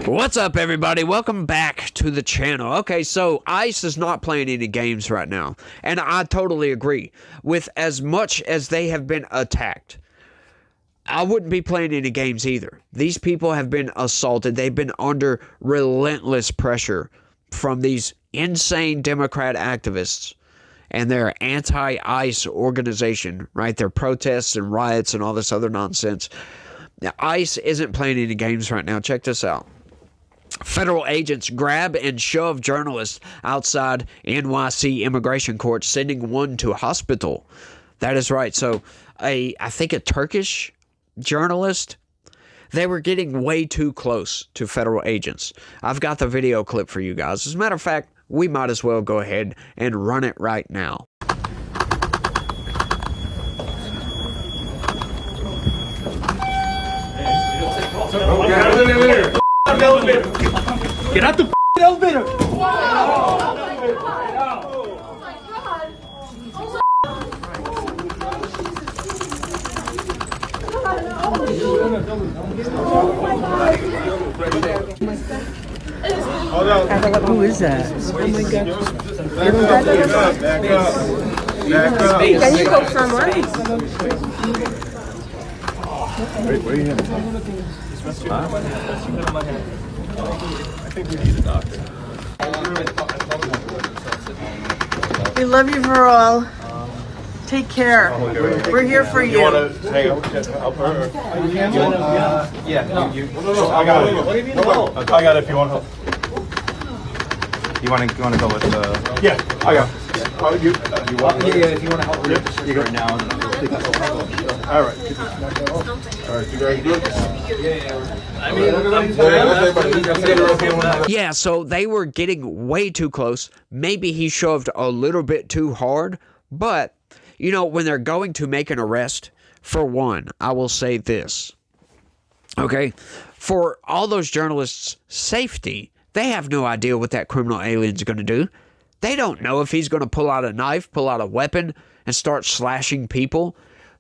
What's up, everybody? Welcome back to the channel. Okay, so ICE is not playing any games right now, and I totally agree. With as much as they have been attacked, I wouldn't be playing any games either. These people have been assaulted. They've been under relentless pressure from these insane Democrat activists and their anti-ICE organization, right? Their protests and riots and all this other nonsense. Now, ICE isn't playing any games right now. Check this out. Federal agents grab and shove journalists outside NYC immigration court, sending one to hospital. That is right. So, I think a Turkish journalist, they were getting way too close to federal agents. I've got the video clip for you guys. As a matter of fact, we might as well go ahead and run it right now. Get out the elevator! Who is that? Oh my God. Back up. Can you go somewhere? Wait, where are you headed? I think we need a doctor. We love you for all. Take care. We're here for you. You want to hang out? Help her? Yeah. I got it. I got it if you want help. You want to go with the? Yeah, I got it. You want If you want to help her, you go right now. All right. All right, you guys good? Yeah, so they were getting way too close. Maybe he shoved a little bit too hard, but, you know, when they're going to make an arrest, for one, I will say this, okay? For all those journalists' safety, they have no idea what that criminal alien's going to do. They don't know if he's going to pull out a knife, pull out a weapon, and start slashing people.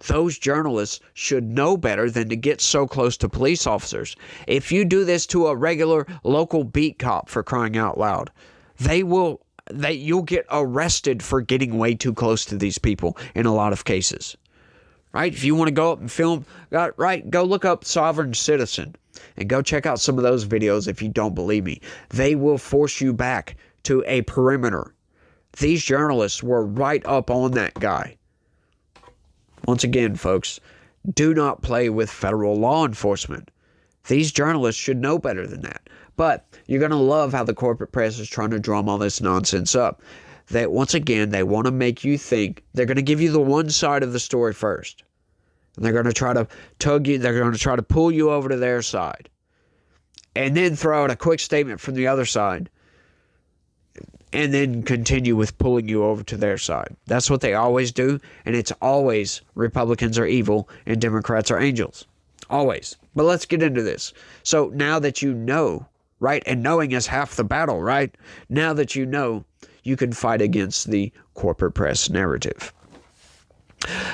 Those journalists should know better than to get so close to police officers. If you do this to a regular local beat cop, for crying out loud, you'll get arrested for getting way too close to these people in a lot of cases. Right? If you want to go up and film, right, go look up Sovereign Citizen and go check out some of those videos if you don't believe me. They will force you back to a perimeter. These journalists were right up on that guy. Once again, folks, do not play with federal law enforcement. These journalists should know better than that. But you're going to love how the corporate press is trying to drum all this nonsense up. That once again, they want to make you think they're going to give you the one side of the story first. And they're going to try to tug you, they're going to try to pull you over to their side. And then throw out a quick statement from the other side. And then continue with pulling you over to their side. That's what they always do. And it's always Republicans are evil and Democrats are angels. Always. But let's get into this. So now that you know, right? And knowing is half the battle, right? Now that you know, you can fight against the corporate press narrative.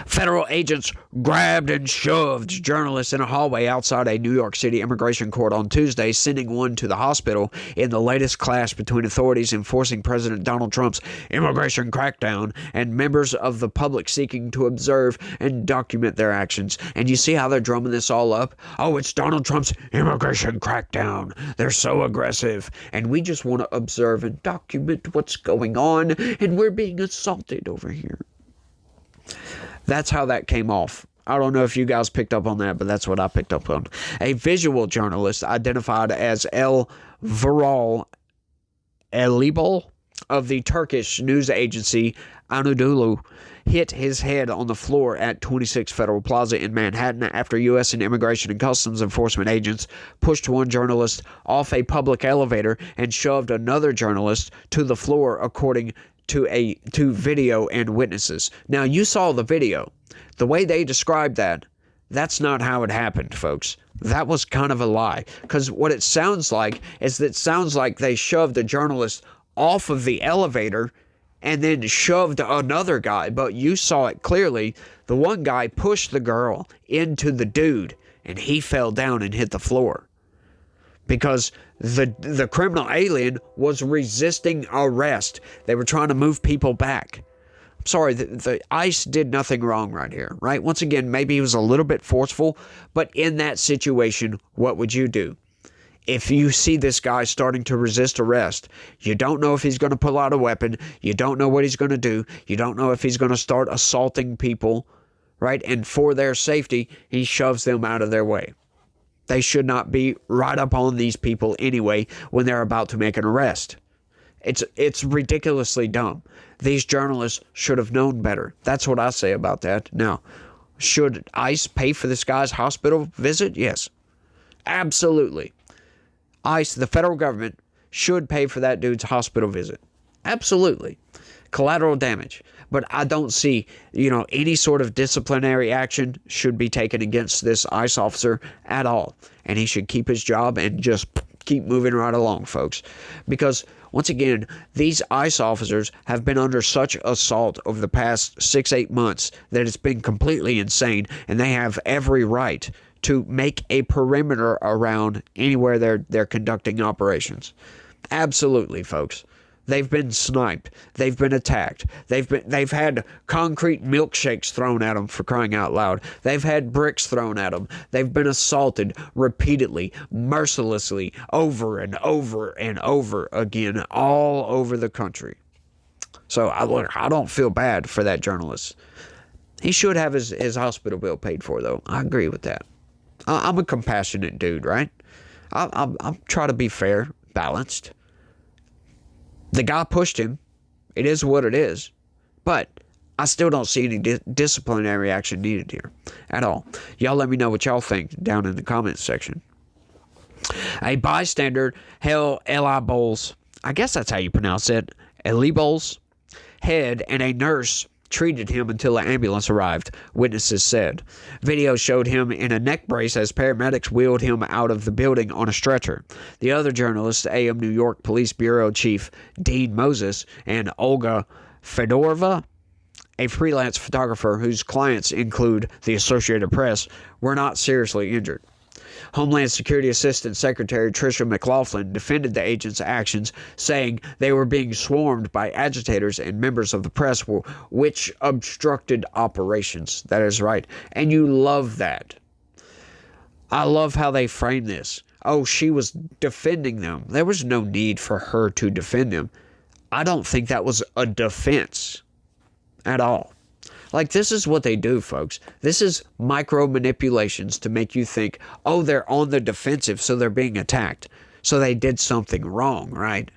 Federal agents grabbed and shoved journalists in a hallway outside a New York City immigration court on Tuesday, sending one to the hospital in the latest clash between authorities enforcing President Donald Trump's immigration crackdown and members of the public seeking to observe and document their actions. And you see how they're drumming this all up? Oh, it's Donald Trump's immigration crackdown. They're so aggressive. And we just want to observe and document what's going on, and we're being assaulted over here. That's how that came off. I don't know if you guys picked up on that, but that's what I picked up on. A visual journalist identified as El Vural Elibol of the Turkish news agency Anadolu hit his head on the floor at 26 Federal Plaza in Manhattan after U.S. and Immigration and Customs Enforcement agents pushed one journalist off a public elevator and shoved another journalist to the floor, according to video and witnesses. Now, you saw the video. The way they described that, that's not how it happened, folks. That was kind of a lie. Because what it sounds like is that it sounds like they shoved a journalist off of the elevator and then shoved another guy. But you saw it clearly. The one guy pushed the girl into the dude, and he fell down and hit the floor. because the criminal alien was resisting arrest. They were trying to move people back. I'm sorry, the ICE did nothing wrong right here, right? Once again, maybe he was a little bit forceful, but in that situation, what would you do? If you see this guy starting to resist arrest, you don't know if he's going to pull out a weapon, you don't know what he's going to do, you don't know if he's going to start assaulting people, right? And for their safety, he shoves them out of their way. They should not be right up on these people anyway when they're about to make an arrest. It's ridiculously dumb. These journalists should have known better. That's what I say about that. Now, should ICE pay for this guy's hospital visit? Yes. Absolutely. ICE, the federal government, should pay for that dude's hospital visit. Absolutely. Collateral damage. But I don't see, any sort of disciplinary action should be taken against this ICE officer at all. And he should keep his job and just keep moving right along, folks. Because, once again, these ICE officers have been under such assault over the past 6-8 months that it's been completely insane, and they have every right to make a perimeter around anywhere they're conducting operations. Absolutely, folks. They've been sniped. They've been attacked. They've had concrete milkshakes thrown at them, for crying out loud. They've had bricks thrown at them. They've been assaulted repeatedly, mercilessly, over and over and over again, all over the country. So I don't feel bad for that journalist. He should have his hospital bill paid for, though. I agree with that. I'm a compassionate dude, right? I'm trying to be fair, balanced. The guy pushed him. It is what it is. But I still don't see any disciplinary action needed here at all. Y'all let me know what y'all think down in the comments section. A bystander held Eli Bowles, I guess that's how you pronounce it, Eli Bowles' head, and a nurse treated him until an ambulance arrived, witnesses said. Video showed him in a neck brace as paramedics wheeled him out of the building on a stretcher. The other journalists, AM New York Police Bureau Chief Dean Moses and Olga Fedorova, a freelance photographer whose clients include the Associated Press, were not seriously injured. Homeland Security Assistant Secretary Tricia McLaughlin defended the agents' actions, saying they were being swarmed by agitators and members of the press, which obstructed operations. That is right. And you love that. I love how they frame this. Oh, she was defending them. There was no need for her to defend them. I don't think that was a defense at all. Like, this is what they do, folks. This is micro manipulations to make you think, oh, they're on the defensive, so they're being attacked. So they did something wrong, right?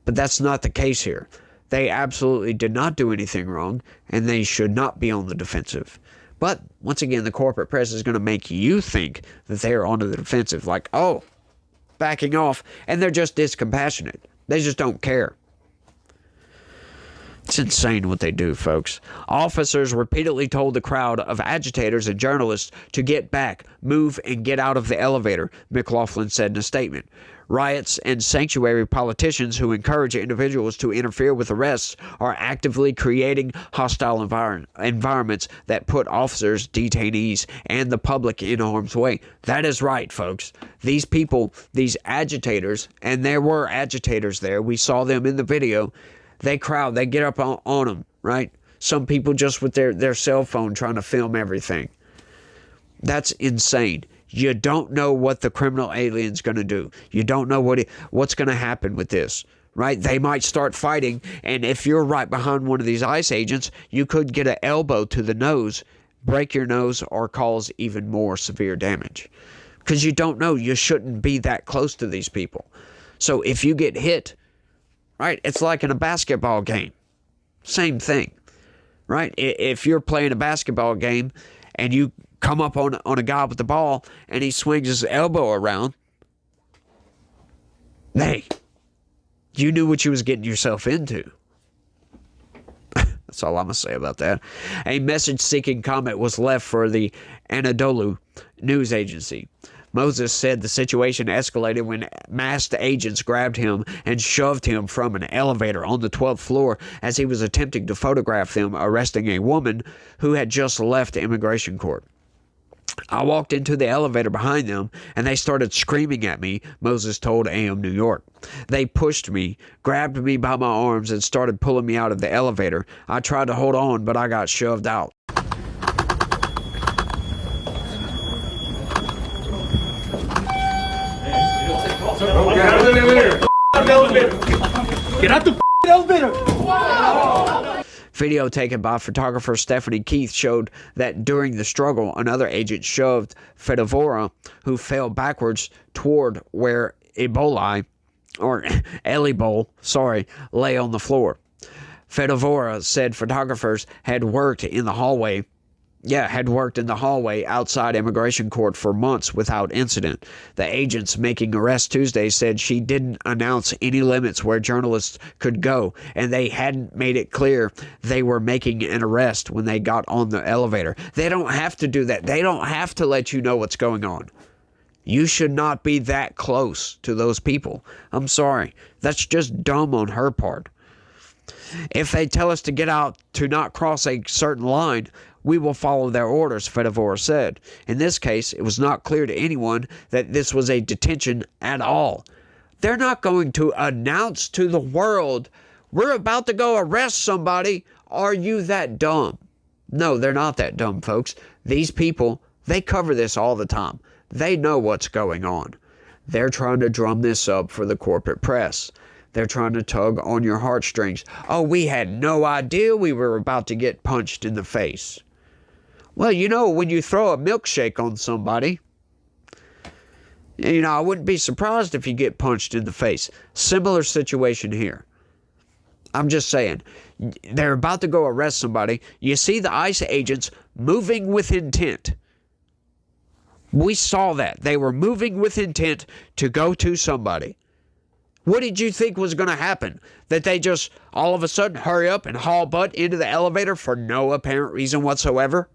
But that's not the case here. They absolutely did not do anything wrong, and they should not be on the defensive. But, once again, the corporate press is going to make you think that they're on the defensive. Like, oh, backing off, and they're just discompassionate. They just don't care. It's insane what they do, folks. Officers repeatedly told the crowd of agitators and journalists to get back, move, and get out of the elevator, McLaughlin said in a statement. Riots and sanctuary politicians who encourage individuals to interfere with arrests are actively creating hostile environments that put officers, detainees, and the public in harm's way. That is right, folks. These people, these agitators, and there were agitators there. We saw them in the video. They crowd, they get up on them, right? Some people just with their cell phone trying to film everything. That's insane. You don't know what the criminal alien's going to do. You don't know what's going to happen with this, right? They might start fighting, and if you're right behind one of these ICE agents, you could get an elbow to the nose, break your nose, or cause even more severe damage. Because you don't know. You shouldn't be that close to these people. So if you get hit, right, it's like in a basketball game. Same thing, right? If you're playing a basketball game and you come up on a guy with the ball and he swings his elbow around, hey, you knew what you was getting yourself into. That's all I'm going to say about that. A message-seeking comment was left for the Anadolu news agency. Moses said the situation escalated when masked agents grabbed him and shoved him from an elevator on the 12th floor as he was attempting to photograph them arresting a woman who had just left immigration court. I walked into the elevator behind them, and they started screaming at me, Moses told AM New York. They pushed me, grabbed me by my arms, and started pulling me out of the elevator. I tried to hold on, but I got shoved out. Get out the elevator! Video taken by photographer Stephanie Keith showed that during the struggle, another agent shoved Fedovora, who fell backwards toward where Elibol lay on the floor. Fedovora said photographers had worked in the hallway outside immigration court for months without incident. The agents making arrests Tuesday said she didn't announce any limits where journalists could go, and they hadn't made it clear they were making an arrest when they got on the elevator. They don't have to do that. They don't have to let you know what's going on. You should not be that close to those people. I'm sorry. That's just dumb on her part. If they tell us to get out, to not cross a certain line, we will follow their orders, Fedovora said. In this case, it was not clear to anyone that this was a detention at all. They're not going to announce to the world, we're about to go arrest somebody. Are you that dumb? No, they're not that dumb, folks. These people, they cover this all the time. They know what's going on. They're trying to drum this up for the corporate press. They're trying to tug on your heartstrings. Oh, we had no idea we were about to get punched in the face. Well, you know, when you throw a milkshake on somebody, I wouldn't be surprised if you get punched in the face. Similar situation here. I'm just saying, they're about to go arrest somebody. You see the ICE agents moving with intent. We saw that. They were moving with intent to go to somebody. What did you think was going to happen? That they just all of a sudden hurry up and haul butt into the elevator for no apparent reason whatsoever?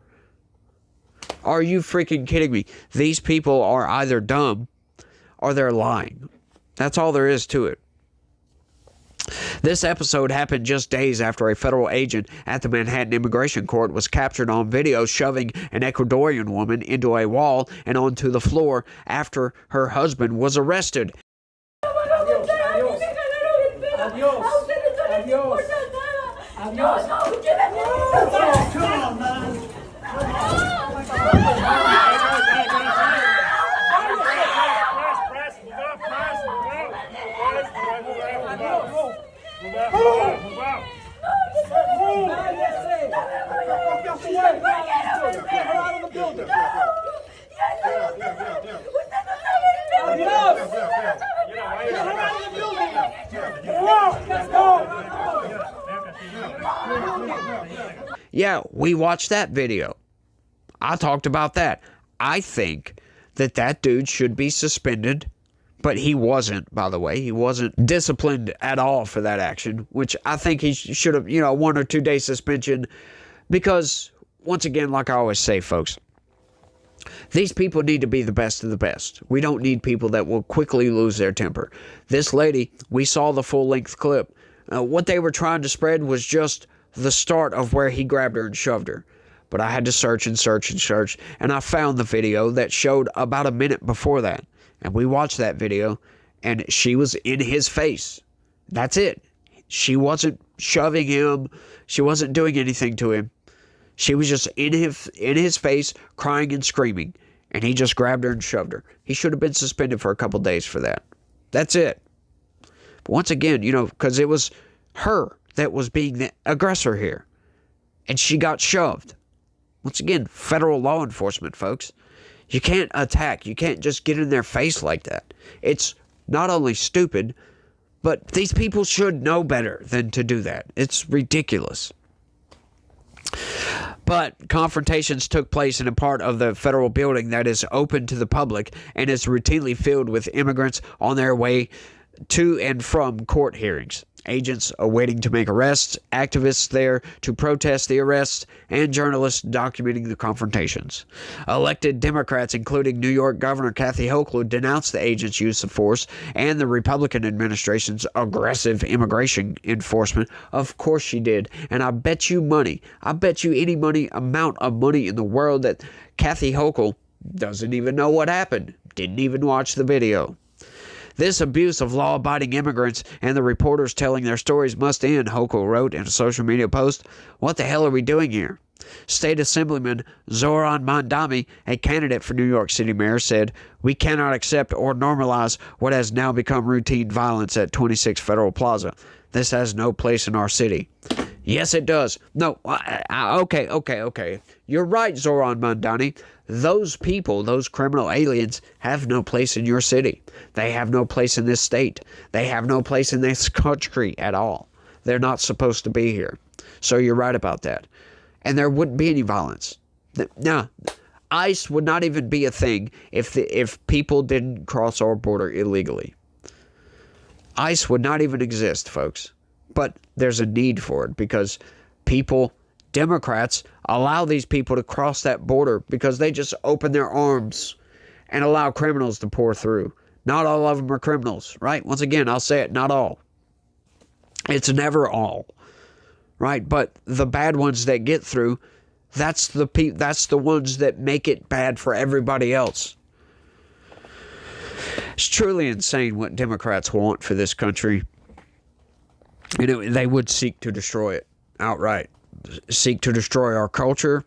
Are you freaking kidding me? These people are either dumb or they're lying. That's all there is to it. This episode happened just days after a federal agent at the Manhattan Immigration Court was captured on video shoving an Ecuadorian woman into a wall and onto the floor after her husband was arrested. Yeah, we watched that video. I talked about that. I think that dude should be suspended, but he wasn't, by the way. He wasn't disciplined at all for that action, which I think he should have, 1 or 2 day suspension, because once again, like I always say, folks, these people need to be the best of the best. We don't need people that will quickly lose their temper. This lady, we saw the full-length clip. What they were trying to spread was just the start of where he grabbed her and shoved her. But I had to search and search and search, and I found the video that showed about a minute before that. And we watched that video, and she was in his face. That's it. She wasn't shoving him. She wasn't doing anything to him. She was just in his face, crying and screaming. And he just grabbed her and shoved her. He should have been suspended for a couple days for that. That's it. But once again, because it was her that was being the aggressor here. And she got shoved. Once again, federal law enforcement, folks. You can't attack. You can't just get in their face like that. It's not only stupid, but these people should know better than to do that. It's ridiculous. But confrontations took place in a part of the federal building that is open to the public and is routinely filled with immigrants on their way to and from court hearings. Agents awaiting to make arrests, activists there to protest the arrests, and journalists documenting the confrontations. Elected Democrats, including New York Governor Kathy Hochul, denounced the agents' use of force and the Republican administration's aggressive immigration enforcement. Of course she did. And I bet you any amount of money in the world that Kathy Hochul doesn't even know what happened, didn't even watch the video. This abuse of law-abiding immigrants and the reporters telling their stories must end, Hochul wrote in a social media post. What the hell are we doing here? State Assemblyman Zoran Mandami, a candidate for New York City mayor, said, "We cannot accept or normalize what has now become routine violence at 26 Federal Plaza. This has no place in our city." Yes, it does. No, okay. You're right, Zoran Mandani. Those people, those criminal aliens, have no place in your city. They have no place in this state. They have no place in this country at all. They're not supposed to be here. So you're right about that. And there wouldn't be any violence. Now, ICE would not even be a thing if people didn't cross our border illegally. ICE would not even exist, folks. But there's a need for it because Democrats allow these people to cross that border because they just open their arms and allow criminals to pour through. Not all of them are criminals, right? Once again, I'll say it, not all. It's never all, right? But the bad ones that get through, that's the ones that make it bad for everybody else. It's truly insane what Democrats want for this country. They would seek to destroy it outright. Seek to destroy our culture.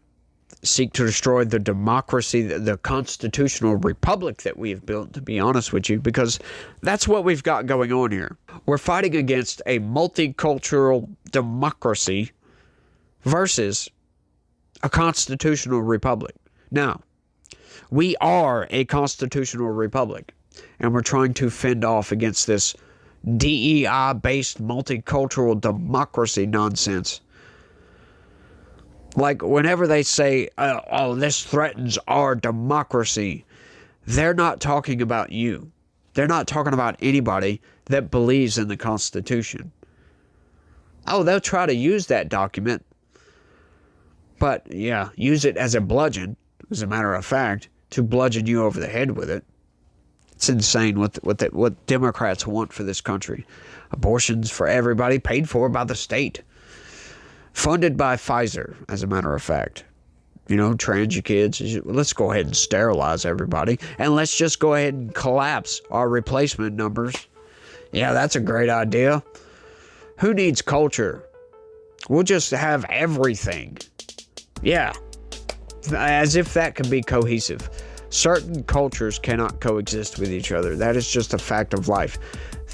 Seek to destroy the democracy, the constitutional republic that we have built, to be honest with you, because that's what we've got going on here. We're fighting against a multicultural democracy versus a constitutional republic. Now, we are a constitutional republic, and we're trying to fend off against this DEI-based multicultural democracy nonsense. Like, whenever they say, oh, this threatens our democracy, they're not talking about you. They're not talking about anybody that believes in the Constitution. Oh, they'll try to use that document. But, yeah, use it as a bludgeon, as a matter of fact, to bludgeon you over the head with it. It's insane what Democrats want for this country. Abortions for everybody, paid for by the state. Funded by Pfizer, as a matter of fact. Trans your kids. Let's go ahead and sterilize everybody. And let's just go ahead and collapse our replacement numbers. Yeah, that's a great idea. Who needs culture? We'll just have everything. Yeah. As if that can be cohesive. Certain cultures cannot coexist with each other. That is just a fact of life.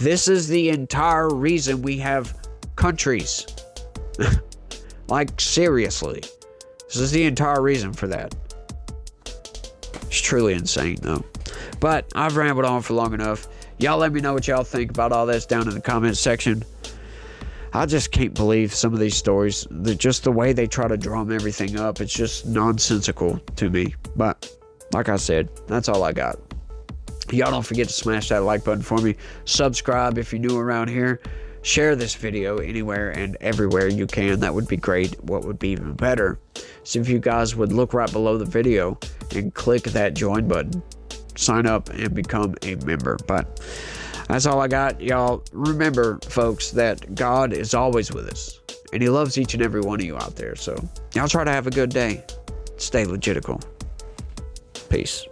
This is the entire reason we have countries. Like, seriously. This is the entire reason for that. It's truly insane, though. But I've rambled on for long enough. Y'all let me know what y'all think about all this down in the comments section. I just can't believe some of these stories. Just the way they try to drum everything up. It's just nonsensical to me. But like I said, that's all I got. Y'all don't forget to smash that like button for me. Subscribe if you're new around here. Share this video anywhere and everywhere you can. That would be great. What would be even better is if you guys would look right below the video and click that join button. Sign up and become a member. But that's all I got. Y'all remember, folks, that God is always with us. And He loves each and every one of you out there. So y'all try to have a good day. Stay legitical. Peace.